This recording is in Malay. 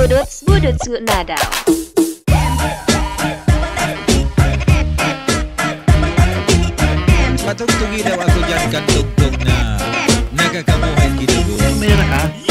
Budut Nadaw. Patugtugi daw ako dyan kantugtog na nagkakamuhin ginugo. Mayroon ka?